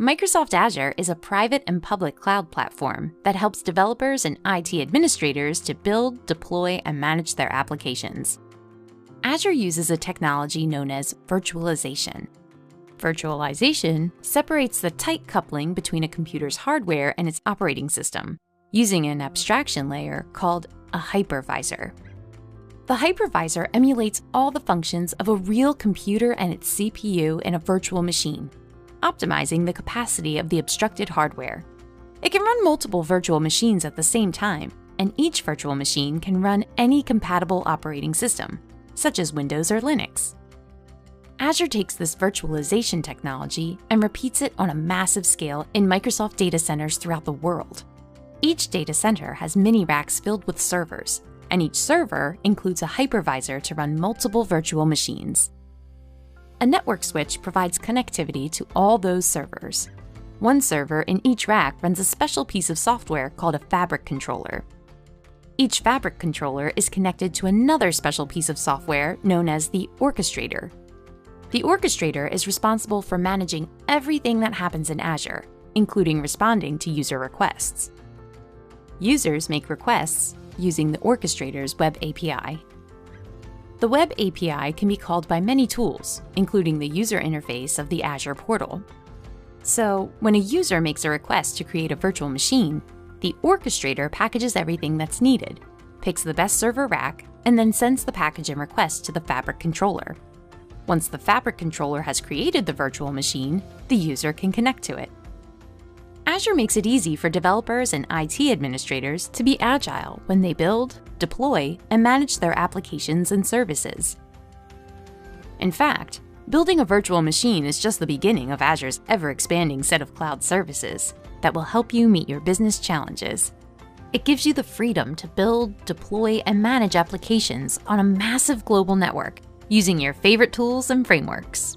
Microsoft Azure is a private and public cloud platform that helps developers and IT administrators to build, deploy, and manage their applications. Azure uses a technology known as virtualization. Virtualization separates the tight coupling between a computer's hardware and its operating system, using an abstraction layer called a hypervisor. The hypervisor emulates all the functions of a real computer and its CPU in a virtual machine, optimizing the capacity of the obstructed hardware. It can run multiple virtual machines at the same time, and each virtual machine can run any compatible operating system, such as Windows or Linux. Azure takes this virtualization technology and repeats it on a massive scale in Microsoft data centers throughout the world. Each data center has mini racks filled with servers, and each server includes a hypervisor to run multiple virtual machines. A network switch provides connectivity to all those servers. One server in each rack runs a special piece of software called a fabric controller. Each fabric controller is connected to another special piece of software known as the orchestrator. The orchestrator is responsible for managing everything that happens in Azure, including responding to user requests. Users make requests using the orchestrator's Web API. The Web API can be called by many tools, including the user interface of the Azure portal. So, when a user makes a request to create a virtual machine, the orchestrator packages everything that's needed, picks the best server rack, and then sends the package and request to the fabric controller. Once the fabric controller has created the virtual machine, the user can connect to it. Azure makes it easy for developers and IT administrators to be agile when they build, deploy, and manage their applications and services. In fact, building a virtual machine is just the beginning of Azure's ever-expanding set of cloud services that will help you meet your business challenges. It gives you the freedom to build, deploy, and manage applications on a massive global network using your favorite tools and frameworks.